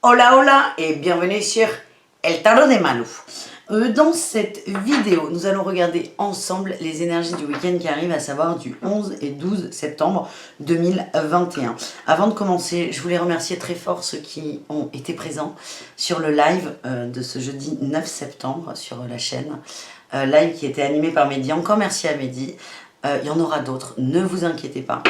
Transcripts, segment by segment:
Hola hola et bienvenue sur El Tarot de Malou. Dans cette vidéo, nous allons regarder ensemble les énergies du week-end qui arrivent, à savoir du 11 et 12 septembre 2021. Avant de commencer, je voulais remercier très fort ceux qui ont été présents sur le live de ce jeudi 9 septembre sur la chaîne. Live qui était animé par Mehdi. Encore merci à Mehdi. Il y en aura d'autres, ne vous inquiétez pas.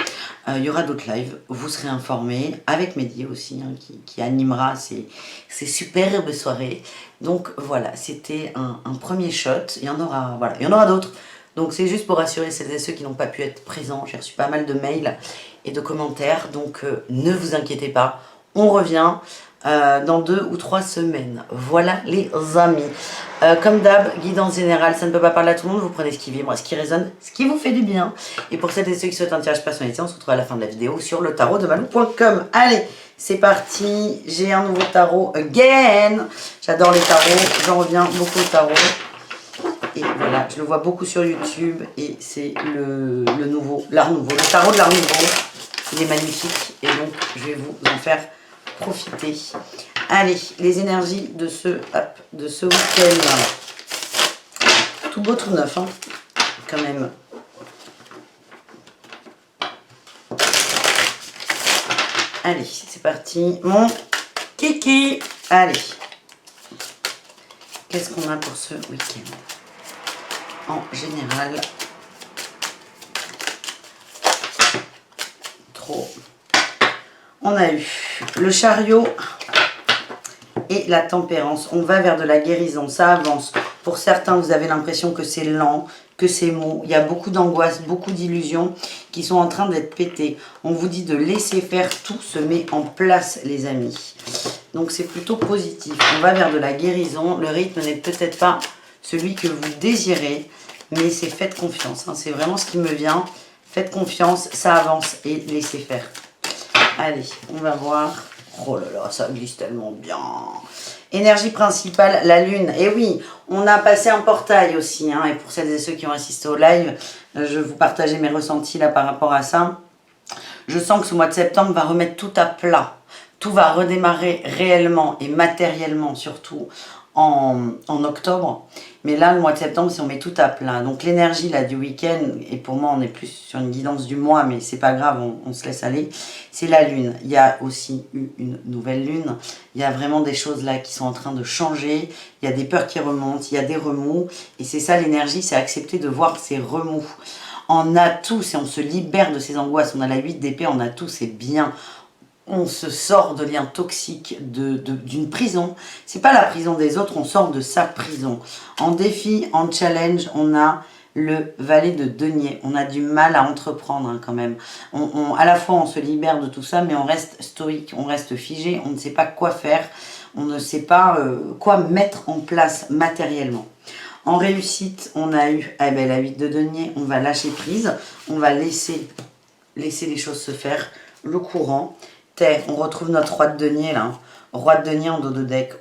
Il y aura d'autres lives, vous serez informés, avec Mehdi aussi, hein, qui animera ces superbes soirées. Donc voilà, c'était un premier shot, il y en aura, voilà, il y en aura d'autres. Donc c'est juste pour rassurer celles et ceux qui n'ont pas pu être présents. J'ai reçu pas mal de mails et de commentaires, donc ne vous inquiétez pas, on revient dans 2 ou 3 semaines. Voilà les amis. Comme d'hab, guidance générale, ça ne peut pas parler à tout le monde, vous prenez ce qui vibre, ce qui résonne, ce qui vous fait du bien. Et pour celles et ceux qui souhaitent un tirage personnalisé, on se retrouve à la fin de la vidéo sur le tarot de malou.com. Allez, c'est parti, j'ai un nouveau tarot again. J'adore les tarots, j'en reviens beaucoup au tarot. Et voilà, je le vois beaucoup sur YouTube et c'est le nouveau, l'art nouveau, le tarot de l'art nouveau. Il est magnifique et donc je vais vous en faire profiter. Allez, les énergies de ce week-end. Tout beau, tout neuf, hein, quand même. Allez, c'est parti. Mon kiki. Allez. Qu'est-ce qu'on a pour ce week-end? En général, trop. On a eu le chariot et la tempérance. On va vers de la guérison, ça avance. Pour certains, vous avez l'impression que c'est lent, que c'est mou. Il y a beaucoup d'angoisse, beaucoup d'illusions qui sont en train d'être pétées. On vous dit de laisser faire, tout se met en place, les amis. Donc c'est plutôt positif. On va vers de la guérison. Le rythme n'est peut-être pas celui que vous désirez, mais c'est faites confiance, hein. C'est vraiment ce qui me vient. Faites confiance, ça avance et laissez faire. Allez, on va voir. Oh là là, ça glisse tellement bien. Énergie principale, la lune. Et oui, on a passé un portail aussi, hein. Et pour celles et ceux qui ont assisté au live, je vais vous partager mes ressentis là par rapport à ça. Je sens que ce mois de septembre va remettre tout à plat. Tout va redémarrer réellement et matériellement surtout en octobre. Mais là, le mois de septembre, si on met tout à plat. Donc l'énergie là du week-end, et pour moi on est plus sur une guidance du mois, mais c'est pas grave, on se laisse aller. C'est la lune. Il y a aussi eu une nouvelle lune. Il y a vraiment des choses là qui sont en train de changer. Il y a des peurs qui remontent, il y a des remous. Et c'est ça l'énergie, c'est accepter de voir ces remous. On a tout, et on se libère de ces angoisses. On a la 8 d'épée, on a tout, c'est bien. On se sort de liens toxiques, d'une prison. C'est pas la prison des autres, on sort de sa prison. En défi, en challenge, on a le valet de denier. On a du mal à entreprendre, hein, quand même. À la fois, on se libère de tout ça, mais on reste stoïque, on reste figé, on ne sait pas quoi faire, on ne sait pas quoi mettre en place matériellement. En réussite, on a eu la 8 de denier, on va lâcher prise, on va laisser les choses se faire, le courant. On retrouve notre roi de denier là, roi de denier en dos de deck,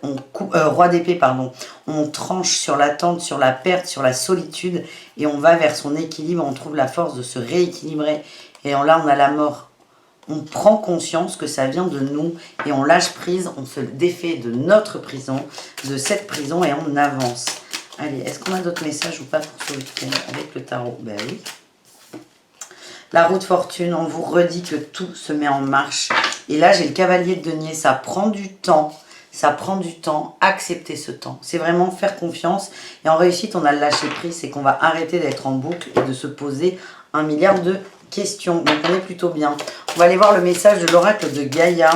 roi d'épée pardon, on tranche sur l'attente, sur la perte, sur la solitude et on va vers son équilibre, on trouve la force de se rééquilibrer et là on a la mort. On prend conscience que ça vient de nous et on lâche prise, on se défait de notre prison, de cette prison et on avance. Allez, est-ce qu'on a d'autres messages ou pas pour ce week-end avec le tarot? Ben oui. La roue de fortune, on vous redit que tout se met en marche. Et là, j'ai le cavalier de denier, ça prend du temps. Ça prend du temps, accepter ce temps. C'est vraiment faire confiance. Et en réussite, on a le lâcher prise, c'est qu'on va arrêter d'être en boucle et de se poser 1 milliard de questions. Donc on est plutôt bien. On va aller voir le message de l'oracle de Gaïa.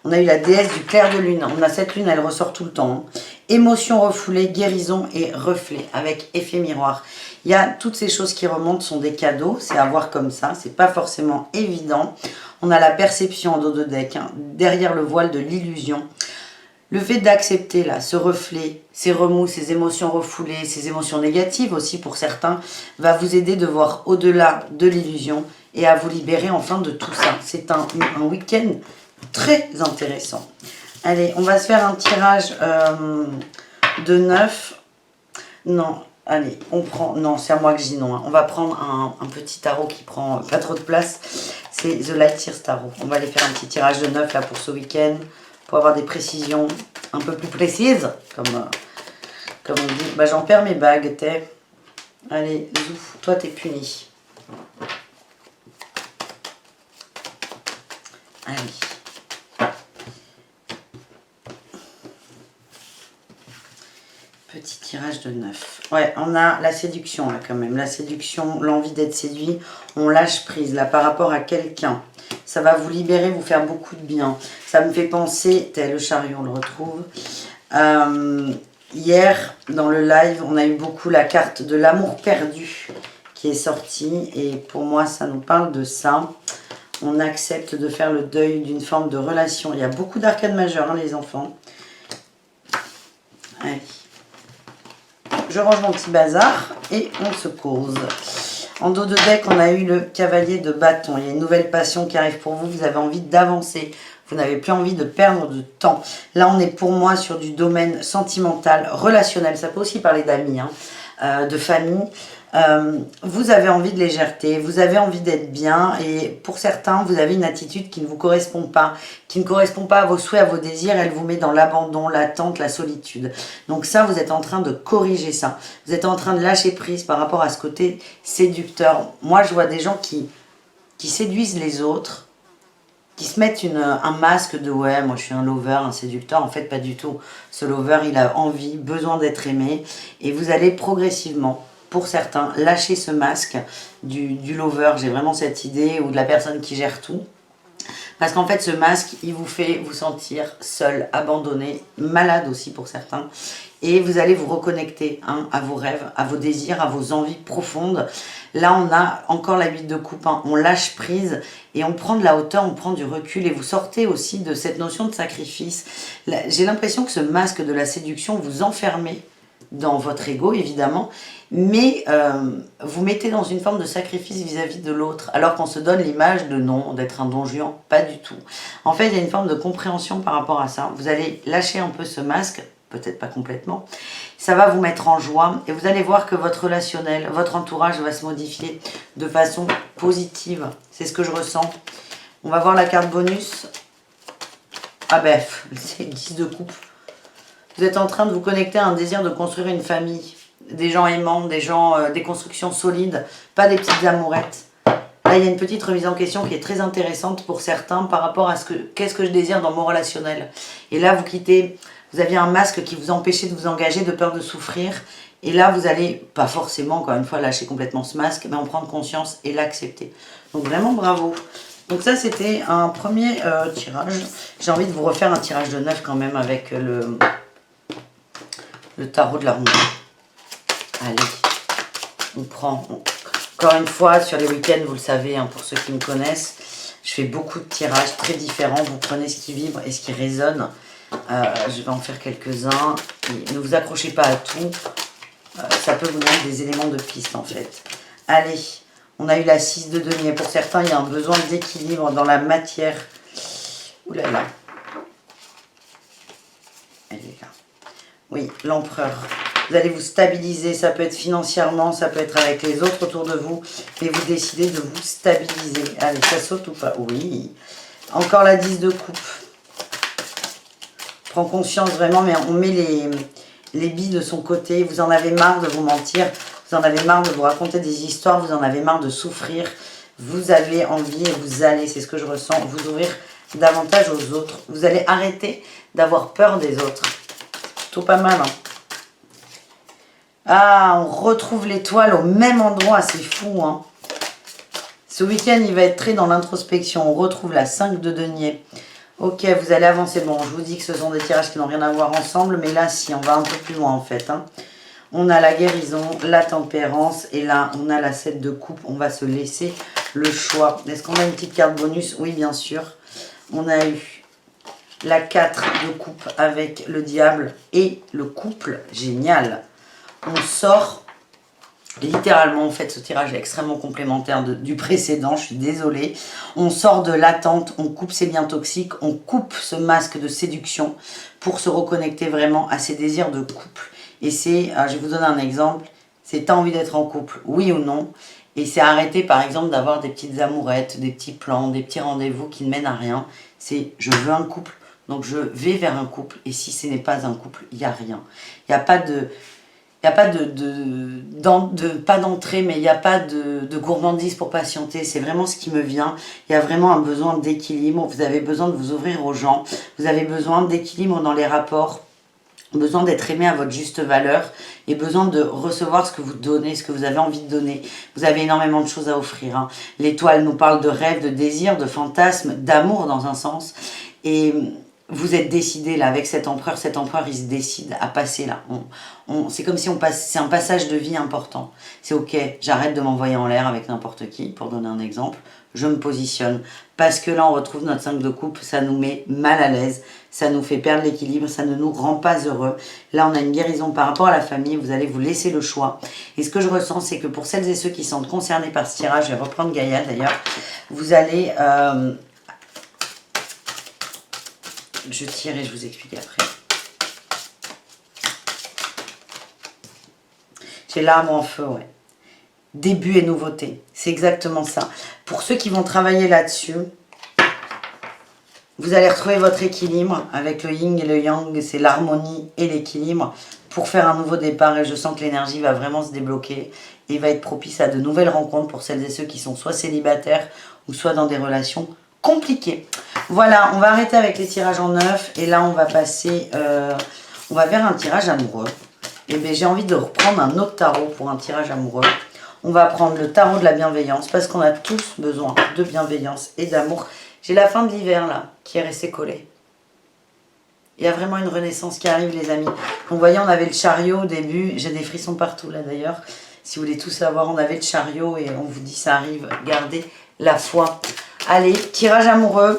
On a eu la déesse du clair de lune. On a cette lune, elle ressort tout le temps. Émotion refoulée, guérison et reflet avec effet miroir. Il y a toutes ces choses qui remontent, sont des cadeaux. C'est à voir comme ça. C'est pas forcément évident. On a la perception en dos de deck, hein, derrière le voile de l'illusion. Le fait d'accepter là, ce reflet, ces remous, ces émotions refoulées, ces émotions négatives aussi pour certains, va vous aider de voir au-delà de l'illusion et à vous libérer enfin de tout ça. C'est un week-end très intéressant. Allez, on va se faire un tirage de 9. Non, allez, on prend... Non, c'est à moi que je dis non. Hein. On va prendre un petit tarot qui prend pas trop de place. C'est The Light Tears Tarot. On va aller faire un petit tirage de 9 là pour ce week-end. faut avoir des précisions un peu plus précises, comme on dit. Bah, j'en perds mes bagues, t'es. Allez, zouf, toi t'es puni. Allez. Petit tirage de 9. Ouais, on a la séduction là quand même. La séduction, l'envie d'être séduit. On lâche prise là par rapport à quelqu'un. Ça va vous libérer, vous faire beaucoup de bien. Ça me fait penser, le chariot, on le retrouve. Hier, dans le live, on a eu beaucoup la carte de l'amour perdu qui est sortie. Et pour moi, ça nous parle de ça. On accepte de faire le deuil d'une forme de relation. Il y a beaucoup d'arcades majeures, hein, les enfants. Allez. Je range mon petit bazar et on se cause. En dos de deck, on a eu le cavalier de bâton. Il y a une nouvelle passion qui arrive pour vous. Vous avez envie d'avancer. Vous n'avez plus envie de perdre de temps. Là, on est pour moi sur du domaine sentimental, relationnel. Ça peut aussi parler d'amis, hein, de famille. Vous avez envie de légèreté, vous avez envie d'être bien et pour certains, vous avez une attitude qui ne vous correspond pas, qui ne correspond pas à vos souhaits, à vos désirs. Elle vous met dans l'abandon, l'attente, la solitude. Donc ça, vous êtes en train de corriger ça. Vous êtes en train de lâcher prise par rapport à ce côté séducteur. Moi, je vois des gens qui séduisent les autres, qui se mettent un masque de « ouais, moi je suis un lover, un séducteur ». En fait, pas du tout. Ce lover, il a envie, besoin d'être aimé et vous allez progressivement, pour certains, lâcher ce masque du lover. J'ai vraiment cette idée, ou de la personne qui gère tout. Parce qu'en fait, ce masque, il vous fait vous sentir seul, abandonné, malade aussi pour certains. Et vous allez vous reconnecter à vos rêves, à vos désirs, à vos envies profondes. Là, on a encore la 8 de coupe. On lâche prise et on prend de la hauteur, on prend du recul. Et vous sortez aussi de cette notion de sacrifice. J'ai l'impression que ce masque de la séduction, vous enfermez dans votre ego, évidemment. Mais vous mettez dans une forme de sacrifice vis-à-vis de l'autre, alors qu'on se donne l'image de non, d'être un don Juan, pas du tout. En fait, il y a une forme de compréhension par rapport à ça. Vous allez lâcher un peu ce masque, peut-être pas complètement. Ça va vous mettre en joie et vous allez voir que votre relationnel, votre entourage va se modifier de façon positive. C'est ce que je ressens. On va voir la carte bonus. Ah ben, c'est 10 de coupe. Vous êtes en train de vous connecter à un désir de construire une famille. Des gens aimants, des constructions solides, pas des petites amourettes. Là, il y a une petite remise en question qui est très intéressante pour certains par rapport à qu'est-ce que je désire dans mon relationnel. Et là, vous aviez un masque qui vous empêchait de vous engager, de peur de souffrir. Et là, vous allez, pas forcément, encore une fois, lâcher complètement ce masque, mais en prendre conscience et l'accepter. Donc vraiment, bravo. Donc ça, c'était un premier tirage. J'ai envie de vous refaire un tirage de 9 quand même avec le tarot de la ronde. Allez, on prend, encore une fois, sur les week-ends, vous le savez, hein, pour ceux qui me connaissent, je fais beaucoup de tirages très différents. Vous prenez ce qui vibre et ce qui résonne. Je vais en faire quelques-uns. Ne vous accrochez pas à tout. Ça peut vous donner des éléments de piste, en fait. Allez, on a eu la 6 de denier. Pour certains, il y a un besoin d'équilibre dans la matière. Ouh là là. Elle est là. Oui, l'empereur. Vous allez vous stabiliser, ça peut être financièrement, ça peut être avec les autres autour de vous, mais vous décidez de vous stabiliser. Allez, ça saute ou pas? Oui. Encore la 10 de coupe. Prends conscience vraiment, mais on met les billes de son côté. Vous en avez marre de vous mentir, vous en avez marre de vous raconter des histoires, vous en avez marre de souffrir. Vous avez envie et vous allez, c'est ce que je ressens, vous ouvrir davantage aux autres. Vous allez arrêter d'avoir peur des autres. C'est plutôt pas mal, hein. Ah, on retrouve l'étoile au même endroit, c'est fou, hein. Ce week-end, il va être très dans l'introspection. On retrouve la 5 de denier. Ok, vous allez avancer. Bon, je vous dis que ce sont des tirages qui n'ont rien à voir ensemble, mais là, si, on va un peu plus loin, en fait, hein. On a la guérison, la tempérance, et là, on a la 7 de coupe. On va se laisser le choix. Est-ce qu'on a une petite carte bonus? Oui, bien sûr. On a eu la 4 de coupe avec le diable et le couple. Génial. On sort, littéralement, en fait, ce tirage est extrêmement complémentaire du précédent, je suis désolée. On sort de l'attente, on coupe ses liens toxiques, on coupe ce masque de séduction pour se reconnecter vraiment à ses désirs de couple. Et c'est, je vais vous donner un exemple, c'est t'as envie d'être en couple, oui ou non? Et c'est arrêter, par exemple, d'avoir des petites amourettes, des petits plans, des petits rendez-vous qui ne mènent à rien. C'est je veux un couple Donc je vais vers un couple, et si ce n'est pas un couple, il n'y a rien. Il n'y a pas de... Il n'y a pas pas d'entrée, mais il n'y a pas de gourmandise pour patienter. C'est vraiment ce qui me vient. Il y a vraiment un besoin d'équilibre. Vous avez besoin de vous ouvrir aux gens. Vous avez besoin d'équilibre dans les rapports. Besoin d'être aimé à votre juste valeur. Et besoin de recevoir ce que vous donnez, ce que vous avez envie de donner. Vous avez énormément de choses à offrir. Hein. L'étoile nous parle de rêve, de désir, de fantasme, d'amour dans un sens. Et... vous êtes décidé là avec cet empereur il se décide à passer là. C'est comme si on passe, c'est un passage de vie important. C'est ok, j'arrête de m'envoyer en l'air avec n'importe qui, pour donner un exemple. Je me positionne. Parce que là on retrouve notre 5 de coupe, ça nous met mal à l'aise, ça nous fait perdre l'équilibre, ça ne nous rend pas heureux. Là on a une guérison par rapport à la famille, vous allez vous laisser le choix. Et ce que je ressens, c'est que pour celles et ceux qui sont concernés par ce tirage, je vais reprendre Gaïa d'ailleurs, vous allez... je tire et je vous explique après. J'ai l'arbre en feu, ouais. Début et nouveauté. C'est exactement ça. Pour ceux qui vont travailler là-dessus, vous allez retrouver votre équilibre avec le yin et le yang. C'est l'harmonie et l'équilibre pour faire un nouveau départ. Et je sens que l'énergie va vraiment se débloquer et va être propice à de nouvelles rencontres pour celles et ceux qui sont soit célibataires ou soit dans des relations compliquées. Voilà, on va arrêter avec les tirages en neuf et là on va passer, on va vers un tirage amoureux. Et bien j'ai envie de reprendre un autre tarot pour un tirage amoureux. On va prendre le tarot de la bienveillance parce qu'on a tous besoin de bienveillance et d'amour. J'ai la fin de l'hiver là qui est restée collée. Il y a vraiment une renaissance qui arrive les amis. Donc vous voyez, on avait le chariot au début, j'ai des frissons partout là d'ailleurs. Si vous voulez tout savoir, on avait le chariot et on vous dit ça arrive, gardez la foi. Allez, tirage amoureux.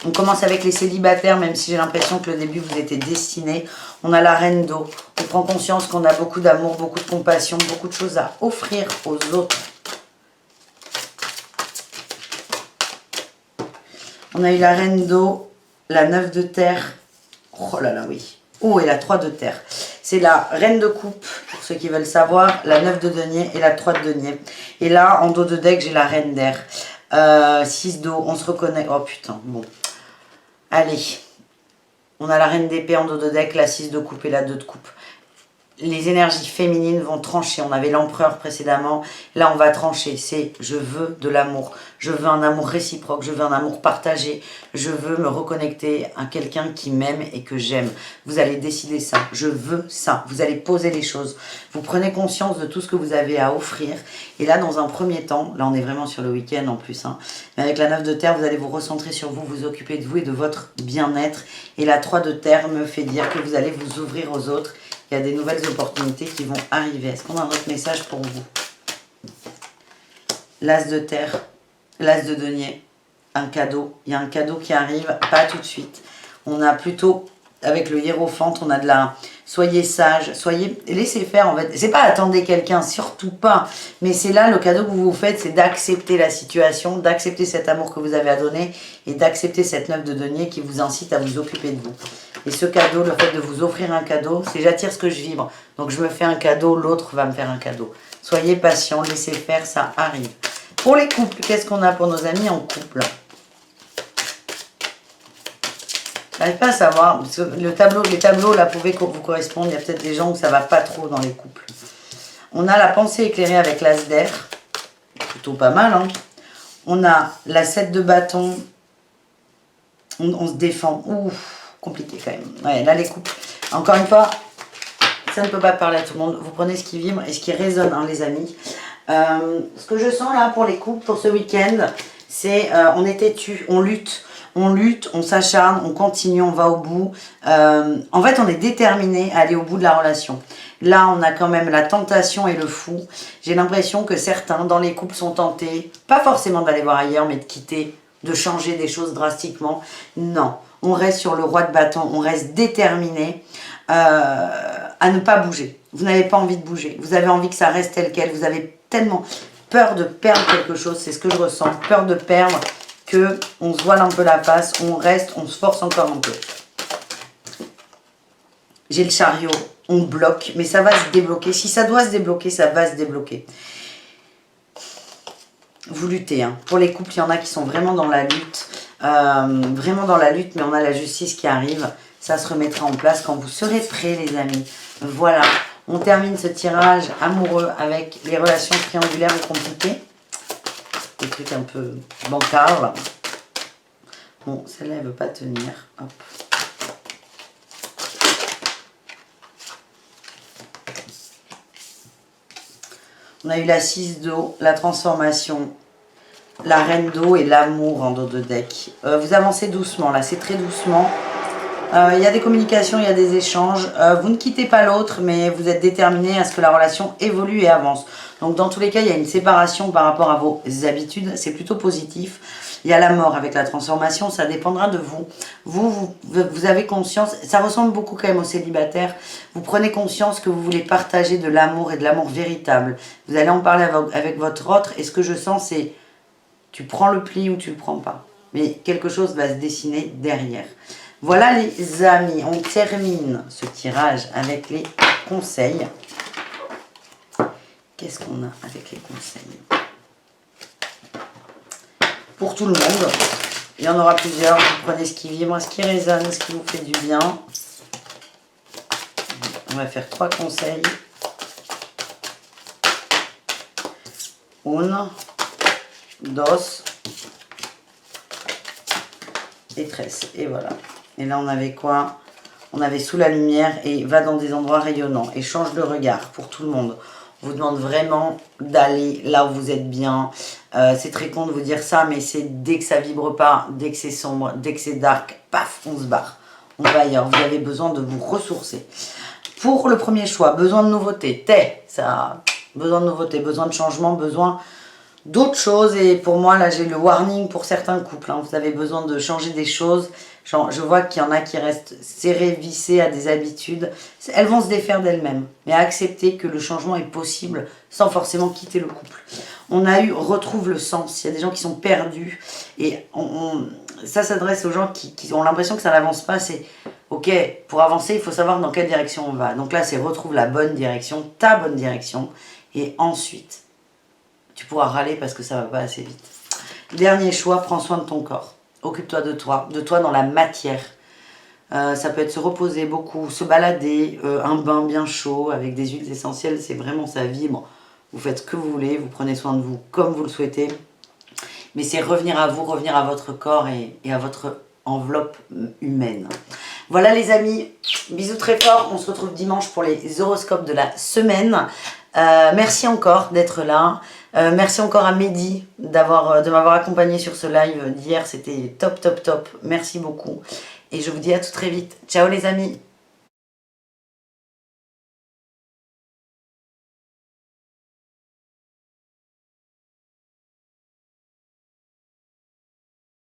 On commence avec les célibataires, même si j'ai l'impression que le début vous était destiné. On a la reine d'eau. On prend conscience qu'on a beaucoup d'amour, beaucoup de compassion, beaucoup de choses à offrir aux autres. On a eu la reine d'eau, la 9 de terre. Oh là là, oui. Oh, et la 3 de terre. C'est la reine de coupe, pour ceux qui veulent savoir, la 9 de denier et la 3 de denier. Et là, en dos de deck, j'ai la reine d'air. 6 d'eau, on se reconnaît. Oh putain, bon. Allez, on a la reine d'épée en dos de deck, la 6 de coupe et la 2 de coupe. Les énergies féminines vont trancher. On avait l'empereur précédemment. Là, on va trancher. C'est je veux de l'amour. Je veux un amour réciproque. Je veux un amour partagé. Je veux me reconnecter à quelqu'un qui m'aime et que j'aime. Vous allez décider ça. Je veux ça. Vous allez poser les choses. Vous prenez conscience de tout ce que vous avez à offrir. Et là, dans un premier temps, là, on est vraiment sur le week-end en plus. Hein, mais avec la 9 de terre, vous allez vous recentrer sur vous, vous occuper de vous et de votre bien-être. Et la 3 de terre me fait dire que vous allez vous ouvrir aux autres. Il y a des nouvelles opportunités qui vont arriver. Est-ce qu'on a un autre message pour vous? L'as de terre, l'as de denier, un cadeau. Il y a un cadeau qui arrive, pas tout de suite. On a plutôt, avec le hiérophante, on a de la... Soyez sage, soyez... Laissez faire, en fait. C'est pas attendez quelqu'un, surtout pas. Mais c'est là, le cadeau que vous vous faites, c'est d'accepter la situation, d'accepter cet amour que vous avez à donner et d'accepter cette 9 de denier qui vous incite à vous occuper de vous. Et ce cadeau, le fait de vous offrir un cadeau, c'est j'attire ce que je vibre. Donc je me fais un cadeau, l'autre va me faire un cadeau. Soyez patient, laissez faire, ça arrive. Pour les couples, qu'est-ce qu'on a pour nos amis en couple? Je n'arrive pas à savoir. Parce que les tableaux là pouvaient vous correspondre. Il y a peut-être des gens où ça ne va pas trop dans les couples. On a la pensée éclairée avec l'as d'air. Plutôt pas mal. Hein. On a la 7 de bâton. On se défend. Ouf. Compliqué quand même. Ouais, là les couples. Encore une fois, ça ne peut pas parler à tout le monde. Vous prenez ce qui vibre et ce qui résonne, hein, les amis. Ce que je sens là pour les couples, pour ce week-end, c'est on est têtu, on lutte, on s'acharne, on continue, on va au bout. En fait, on est déterminé à aller au bout de la relation. Là, on a quand même la tentation et le fou. J'ai l'impression que certains dans les couples sont tentés, pas forcément d'aller voir ailleurs, mais de quitter, de changer des choses drastiquement. Non. On reste sur le roi de bâton, on reste déterminé à ne pas bouger. Vous n'avez pas envie de bouger, vous avez envie que ça reste tel quel, vous avez tellement peur de perdre quelque chose, c'est ce que je ressens, peur de perdre, qu'on se voile un peu la face, on reste, on se force encore un peu. J'ai le chariot, on bloque, mais ça va se débloquer. Si ça doit se débloquer, ça va se débloquer. Vous luttez, hein. Pour les couples, il y en a qui sont vraiment dans la lutte. vraiment dans la lutte, mais on a la justice qui arrive. Ça se remettra en place quand vous serez prêts, les amis. Voilà, on termine ce tirage amoureux avec les relations triangulaires ou compliquées. Des trucs un peu bancals. Bon, celle-là, elle ne veut pas tenir. Hop. On a eu la 6 d'eau, la transformation, la reine d'eau et l'amour en dos de deck. Vous avancez doucement, là, c'est très doucement. Il y a des communications, il y a des échanges. Vous ne quittez pas l'autre, mais vous êtes déterminé à ce que la relation évolue et avance. Donc, dans tous les cas, il y a une séparation par rapport à vos habitudes. C'est plutôt positif. Il y a la mort avec la transformation, ça dépendra de vous. Vous avez conscience, ça ressemble beaucoup quand même aux célibataires. Vous prenez conscience que vous voulez partager de l'amour et de l'amour véritable. Vous allez en parler avec votre autre. Et ce que je sens, c'est tu prends le pli ou tu le prends pas. Mais quelque chose va se dessiner derrière. Voilà les amis, on termine ce tirage avec les conseils. Qu'est-ce qu'on a avec les conseils? Pour tout le monde, il y en aura plusieurs. Vous prenez ce qui vibre, ce qui résonne, ce qui vous fait du bien. On va faire 3 conseils. 1, 2 et 13. Et voilà. Et là, on avait quoi? On avait sous la lumière et va dans des endroits rayonnants. Et change de regard pour tout le monde. On vous demande vraiment d'aller là où vous êtes bien. C'est très con de vous dire ça, mais c'est dès que ça vibre pas, dès que c'est sombre, dès que c'est dark, paf, on se barre. On va ailleurs. Vous avez besoin de vous ressourcer. Pour le premier choix, besoin de nouveauté. Ça, besoin de nouveauté, besoin de changement, besoin d'autres choses. Et pour moi, là, j'ai le warning pour certains couples. Hein. Vous avez besoin de changer des choses. Genre, je vois qu'il y en a qui restent serrés, vissés à des habitudes. Elles vont se défaire d'elles-mêmes. Mais accepter que le changement est possible sans forcément quitter le couple. On a eu retrouve le sens. Il y a des gens qui sont perdus. Et ça s'adresse aux gens qui ont l'impression que ça n'avance pas. C'est ok, pour avancer, il faut savoir dans quelle direction on va. Donc là, c'est retrouve la bonne direction, ta bonne direction. Et ensuite, tu pourras râler parce que ça ne va pas assez vite. Dernier choix, prends soin de ton corps. Occupe-toi de toi dans la matière. Ça peut être se reposer beaucoup, se balader, un bain bien chaud avec des huiles essentielles, c'est vraiment ça vibre. Vous faites ce que vous voulez, vous prenez soin de vous comme vous le souhaitez. Mais c'est revenir à vous, revenir à votre corps et à votre enveloppe humaine. Voilà les amis, bisous très forts. On se retrouve dimanche pour les horoscopes de la semaine. Merci encore d'être là. Merci encore à Mehdi de m'avoir accompagné sur ce live d'hier. C'était top, top, top. Merci beaucoup. Et je vous dis à tout très vite. Ciao les amis.